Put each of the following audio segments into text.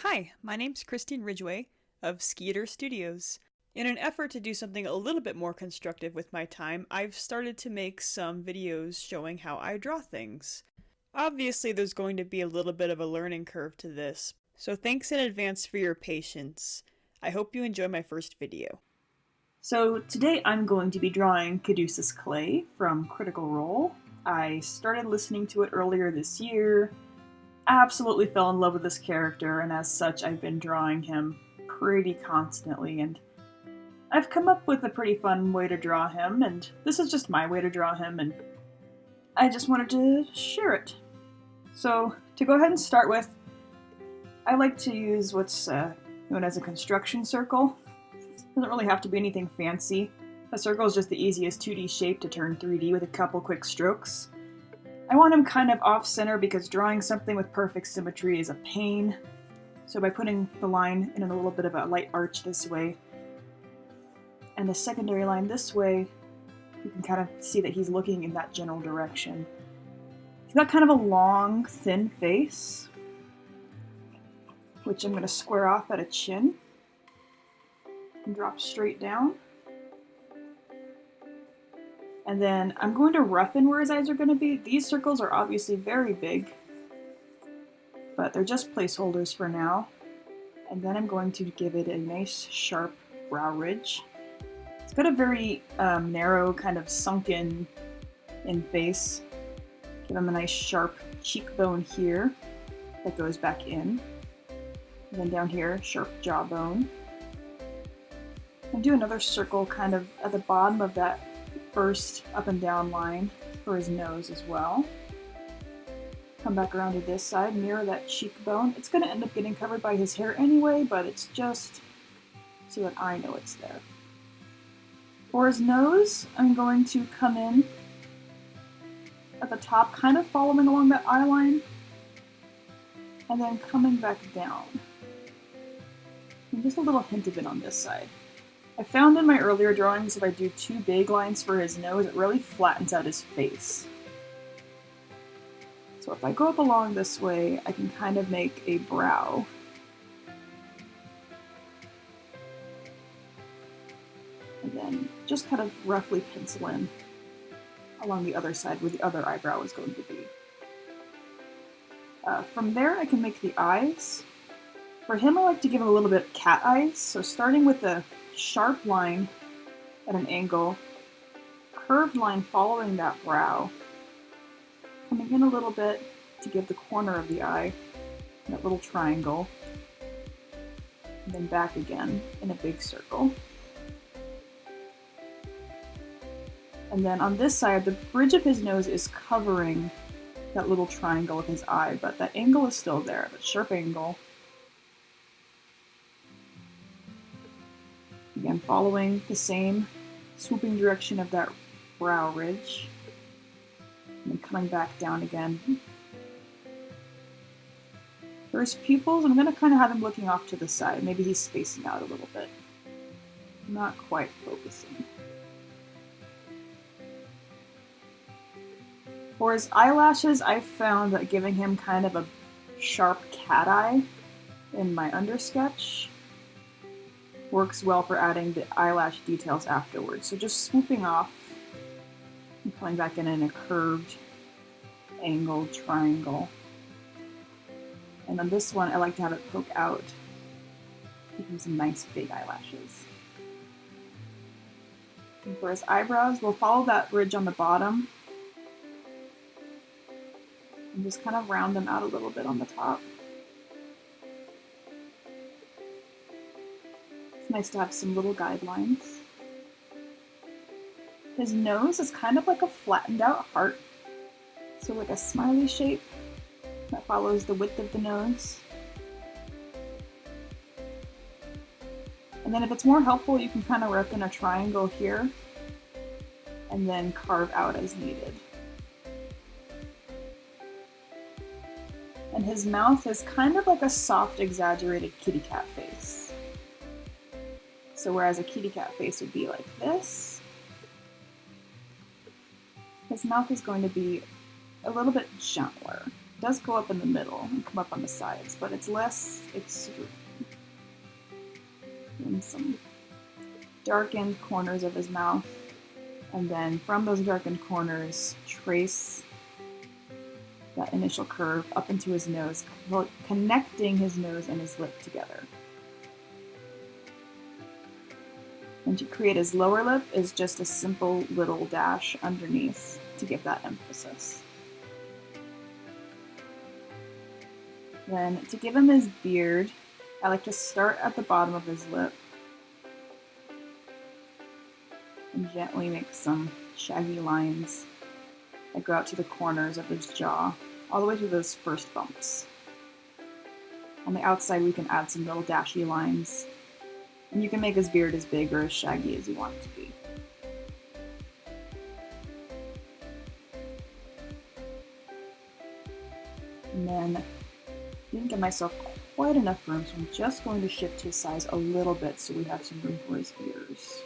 Hi, my name's Christine Ridgway of Skidar Studios. In an effort to do something a little bit more constructive with my time, I've started to make some videos showing how I draw things. Obviously, there's going to be a little bit of a learning curve to this, so thanks in advance for your patience. I hope you enjoy my first video. So today I'm going to be drawing Caduceus Clay from Critical Role. I started listening to it earlier this year, absolutely fell in love with this character, and as such I've been drawing him pretty constantly, and I've come up with a pretty fun way to draw him, and this is just my way to draw him, and I just wanted to share it. So to go ahead and start with, I like to use what's known as a construction circle. Doesn't really have to be anything fancy. A circle is just the easiest 2D shape to turn 3D with a couple quick strokes. I want him kind of off-center because drawing something with perfect symmetry is a pain. So by putting the line in a little bit of a light arch this way, and the secondary line this way, you can kind of see that he's looking in that general direction. He's got kind of a long, thin face, which I'm going to square off at a chin and drop straight down. And then I'm going to roughen where his eyes are going to be. These circles are obviously very big, but they're just placeholders for now. And then I'm going to give it a nice sharp brow ridge. It's got a very narrow, kind of sunken in face. Give him a nice sharp cheekbone here that goes back in. And then down here, sharp jawbone. And do another circle kind of at the bottom of that first up and down line for his nose as well. Come back around to this side, mirror that cheekbone. It's going to end up getting covered by his hair anyway, but it's just so that I know it's there. For his nose, I'm going to come in at the top, kind of following along that eye line, and then coming back down. And just a little hint of it on this side. I found in my earlier drawings if I do too big lines for his nose, it really flattens out his face. So if I go up along this way, I can kind of make a brow. And then just kind of roughly pencil in along the other side where the other eyebrow is going to be. From there, I can make the eyes. For him, I like to give him a little bit cat eyes, so starting with a sharp line at an angle, curved line following that brow, coming in a little bit to give the corner of the eye, that little triangle, and then back again in a big circle. And then on this side, the bridge of his nose is covering that little triangle of his eye, but that angle is still there, that sharp angle. Again, following the same swooping direction of that brow ridge, and then coming back down again. For his pupils, I'm going to kind of have him looking off to the side. Maybe he's spacing out a little bit. Not quite focusing. For his eyelashes, I found that giving him kind of a sharp cat eye in my undersketch works well for adding the eyelash details afterwards. So just swooping off and coming back in a curved, angled triangle. And on this one, I like to have it poke out. Give him some nice big eyelashes. And for his eyebrows, we'll follow that ridge on the bottom and just kind of round them out a little bit on the top. It's nice to have some little guidelines. His nose is kind of like a flattened out heart, so like a smiley shape that follows the width of the nose. And then if it's more helpful, you can kind of rough in a triangle here and then carve out as needed. And his mouth is kind of like a soft, exaggerated kitty cat face. So whereas a kitty cat face would be like this, his mouth is going to be a little bit gentler. It does go up in the middle and come up on the sides, but it's less extreme. And some darkened corners of his mouth, and then from those darkened corners, trace that initial curve up into his nose, connecting his nose and his lip together. And to create his lower lip is just a simple little dash underneath to give that emphasis. Then to give him his beard, I like to start at the bottom of his lip and gently make some shaggy lines that go out to the corners of his jaw, all the way to those first bumps. On the outside, we can add some little dashy lines, and you can make his beard as big or as shaggy as you want it to be. And then I didn't give myself quite enough room, so I'm just going to shift his size a little bit so we have some room for his ears.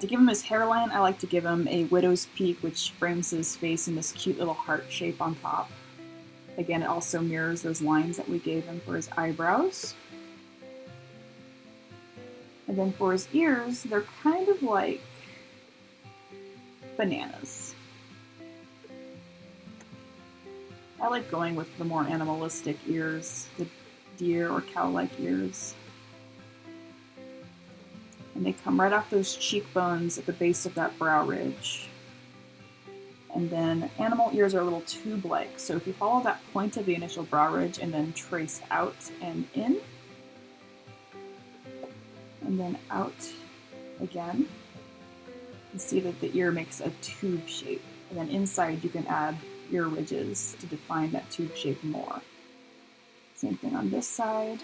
To give him his hairline, I like to give him a widow's peak, which frames his face in this cute little heart shape on top. Again, it also mirrors those lines that we gave him for his eyebrows. And then for his ears, they're kind of like bananas. I like going with the more animalistic ears, the deer or cow-like ears. And they come right off those cheekbones at the base of that brow ridge. And then animal ears are a little tube-like, so if you follow that point of the initial brow ridge and then trace out and in, and then out again, you see that the ear makes a tube shape. And then inside you can add ear ridges to define that tube shape more. Same thing on this side.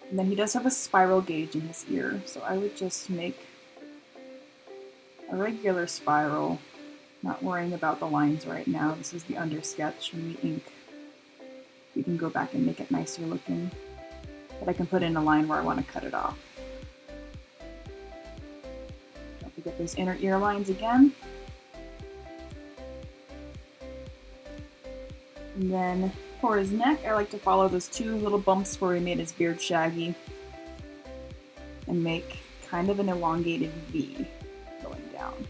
And then he does have a spiral gauge in his ear, so I would just make a regular spiral, not worrying about the lines right now. This is the undersketch. When we ink, we can go back and make it nicer looking. But I can put in a line where I want to cut it off. Don't forget those inner ear lines again. And then for his neck, I like to follow those two little bumps where we made his beard shaggy and make kind of an elongated V going down.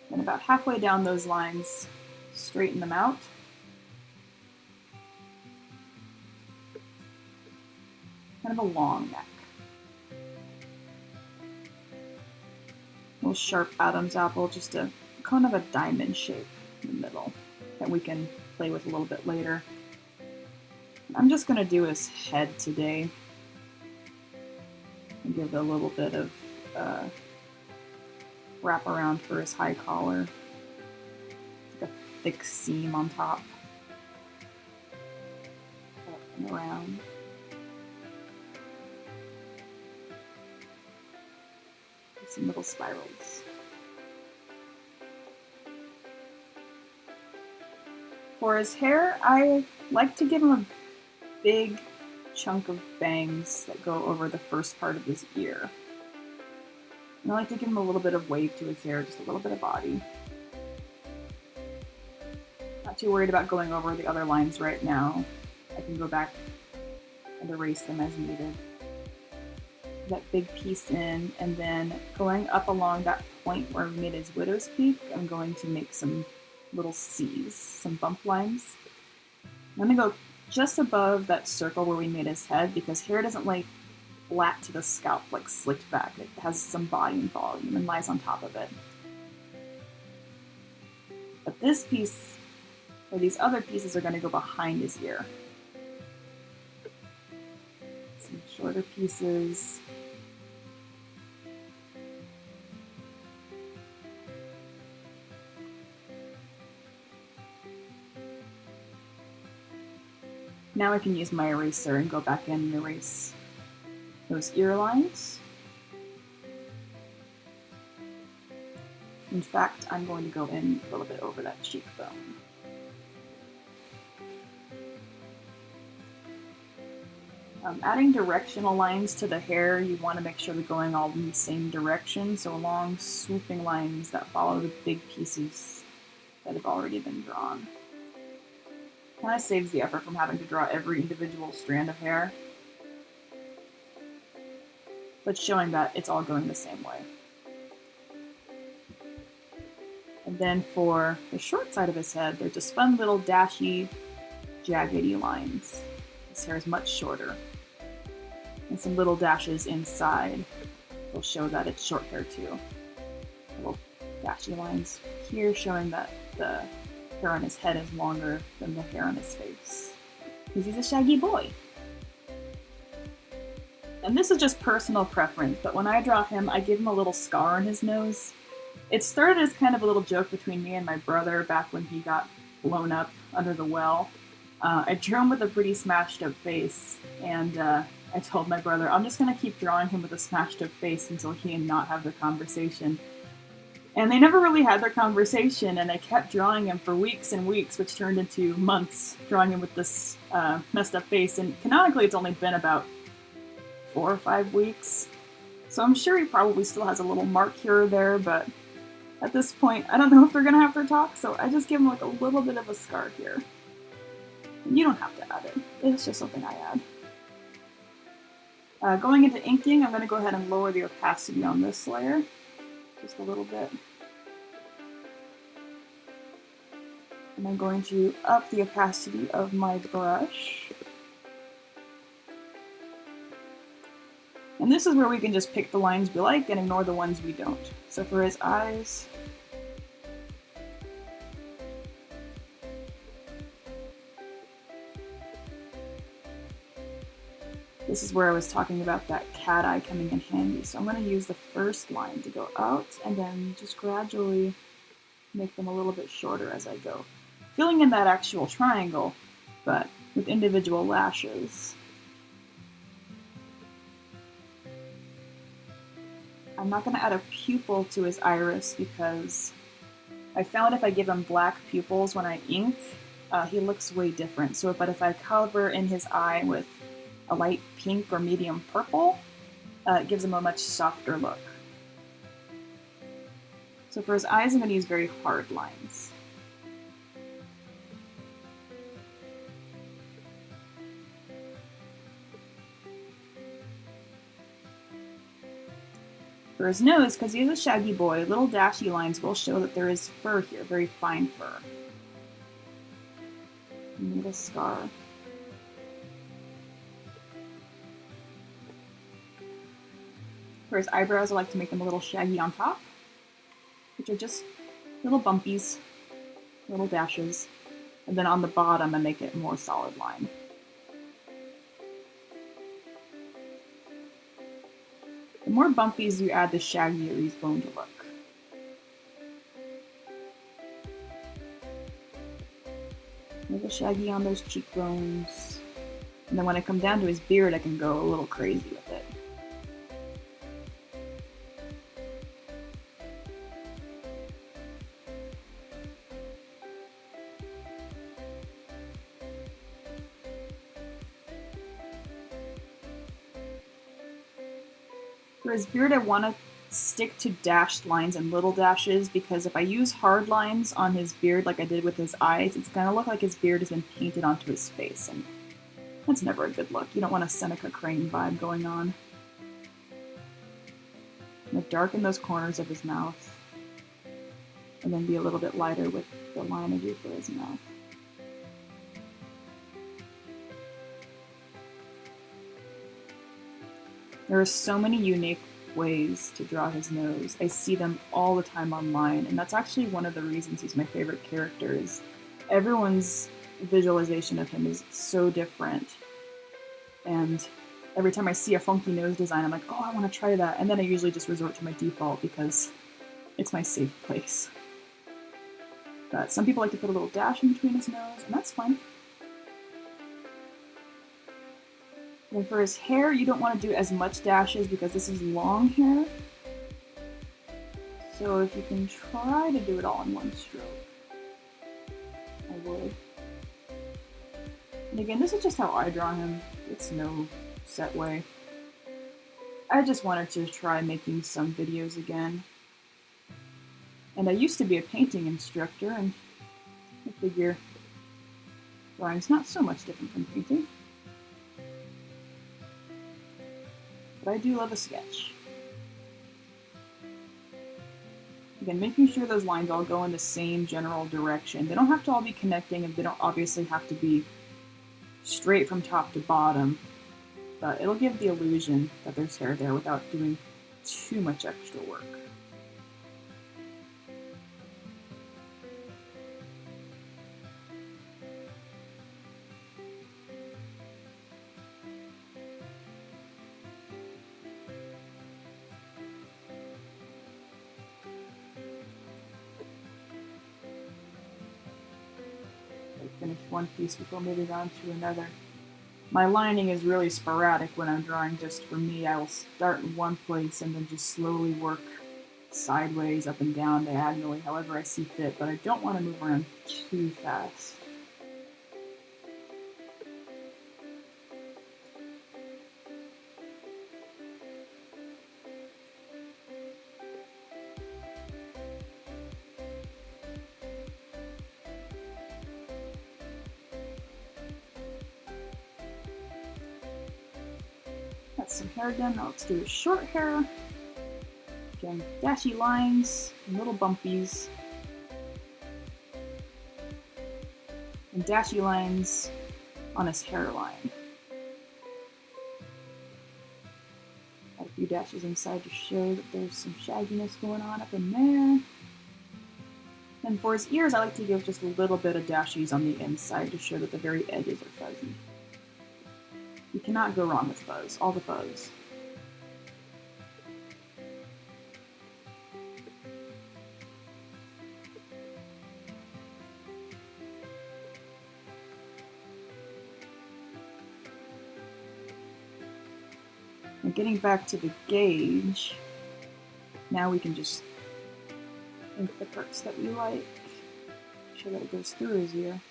Then about halfway down those lines, straighten them out. Kind of a long neck. A little sharp Adam's apple, just a kind of a diamond shape in the middle that we can play with a little bit later. I'm just going to do his head today and give it a little bit of wrap around for his high collar. Like a thick seam on top. Up and around. And some little spirals. For his hair, I like to give him a big chunk of bangs that go over the first part of his ear. And I like to give him a little bit of wave to his hair, just a little bit of body. Not too worried about going over the other lines right now. I can go back and erase them as needed. That big piece in, and then going up along that point where we made his widow's peak, I'm going to make some little C's, some bump lines. I'm going to go just above that circle where we made his head, because hair doesn't lay flat to the scalp like slicked back. It has some body and volume and lies on top of it. But this piece, or these other pieces, are going to go behind his ear. Some shorter pieces. Now I can use my eraser and go back in and erase those ear lines. In fact, I'm going to go in a little bit over that cheekbone. Adding directional lines to the hair, you want to make sure they're going all in the same direction, so long swooping lines that follow the big pieces that have already been drawn. Kind of saves the effort from having to draw every individual strand of hair, but showing that it's all going the same way. And then for the short side of his head, there's just fun little dashy, jaggedy lines. His hair is much shorter. And some little dashes inside will show that it's short hair too. Little dashy lines here showing that the hair on his head is longer than the hair on his face. Because he's a shaggy boy. And this is just personal preference, but when I draw him, I give him a little scar on his nose. It started as kind of a little joke between me and my brother back when he got blown up under the well. I drew him with a pretty smashed up face, and I told my brother, I'm just going to keep drawing him with a smashed up face until he and Not have their conversation. And they never really had their conversation, and I kept drawing him for weeks and weeks, which turned into months, drawing him with this messed up face. And canonically, it's only been about 4 or 5 weeks. So I'm sure he probably still has a little mark here or there, but at this point, I don't know if they're going to have their talk, so I just give him like a little bit of a scar here. And you don't have to add it. It's just something I add. Going into inking, I'm going to go ahead and lower the opacity on this layer. Just a little bit. And I'm going to up the opacity of my brush. And this is where we can just pick the lines we like and ignore the ones we don't. So for his eyes, this is where I was talking about that cat eye coming in handy. So I'm going to use the first line to go out and then just gradually make them a little bit shorter as I go. Filling in that actual triangle, but with individual lashes. I'm not going to add a pupil to his iris because I found if I give him black pupils when I ink, he looks way different. So, but if I cover in his eye with a light pink or medium purple, it gives him a much softer look. So for his eyes, I'm going to use very hard lines. For his nose, because he is a shaggy boy, little dashy lines will show that there is fur here, very fine fur. And a little scar. For his eyebrows, I like to make them a little shaggy on top, which are just little bumpies, little dashes. And then on the bottom, I make it more solid line. The more bumpies you add, the shaggier he's going to look. A little shaggy on those cheekbones. And then when I come down to his beard, I can go a little crazy with it. For his beard, I want to stick to dashed lines and little dashes because if I use hard lines on his beard like I did with his eyes, it's going to look like his beard has been painted onto his face, and that's never a good look. You don't want a Seneca Crane vibe going on. I'm going to darken those corners of his mouth and then be a little bit lighter with the line I do for his mouth. There are so many unique ways to draw his nose. I see them all the time online, and that's actually one of the reasons he's my favorite character. Is everyone's visualization of him is so different, and every time I see a funky nose design, I'm like, oh, I want to try that, and then I usually just resort to my default because it's my safe place. But some people like to put a little dash in between his nose, and that's fine. And for his hair, you don't want to do as much dashes because this is long hair. So if you can try to do it all in one stroke, I would. And again, this is just how I draw him. It's no set way. I just wanted to try making some videos again. And I used to be a painting instructor, and I figure drawing's not so much different from painting. But I do love a sketch. Again, making sure those lines all go in the same general direction. They don't have to all be connecting, and they don't obviously have to be straight from top to bottom, but it'll give the illusion that there's hair there without doing too much extra work. Finish one piece before moving on to another. My lining is really sporadic when I'm drawing just for me. I will start in one place and then just slowly work sideways, up and down, diagonally, however I see fit, but I don't want to move around too fast. Some hair done. Now let's do short hair. Again, dashy lines, and little bumpies, and dashy lines on his hairline. Got a few dashes inside to show that there's some shagginess going on up in there. And for his ears, I like to give just a little bit of dashies on the inside to show that the very edges are fuzzy. You cannot go wrong with fuzz, all the fuzz. And getting back to the gauge, now we can just ink the parts that we like. Make sure that it goes through his ear.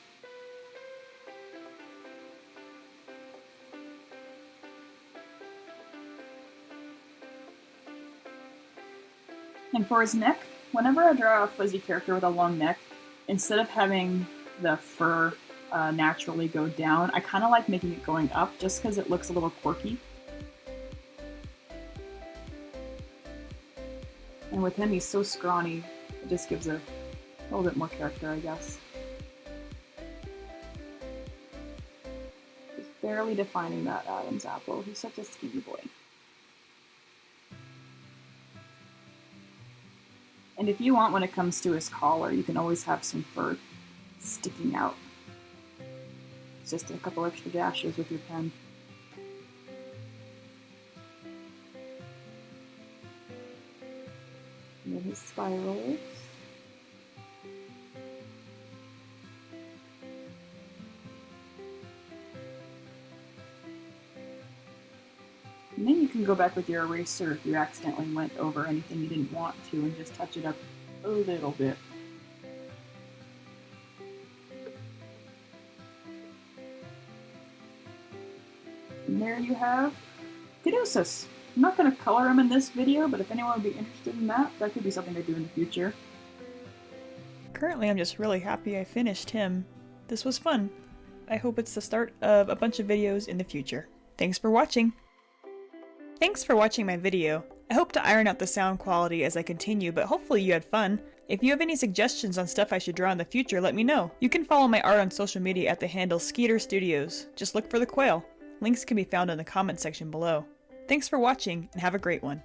And for his neck, whenever I draw a fuzzy character with a long neck, instead of having the fur naturally go down, I kind of like making it going up just because it looks a little quirky. And with him, he's so scrawny, it just gives a little bit more character, I guess. Just barely defining that Adam's apple. He's such a skinny boy. And if you want, when it comes to his collar, you can always have some fur sticking out. It's just a couple extra dashes with your pen. And then his spirals. And then you can go back with your eraser if you accidentally went over anything you didn't want to and just touch it up a little bit. And there you have Caduceus. I'm not going to color him in this video, but if anyone would be interested in that, that could be something I do in the future. Currently, I'm just really happy I finished him. This was fun. I hope it's the start of a bunch of videos in the future. Thanks for watching! Thanks for watching my video. I hope to iron out the sound quality as I continue, but hopefully you had fun. If you have any suggestions on stuff I should draw in the future, let me know. You can follow my art on social media at the handle Skidar Studios. Just look for the quail. Links can be found in the comment section below. Thanks for watching, and have a great one.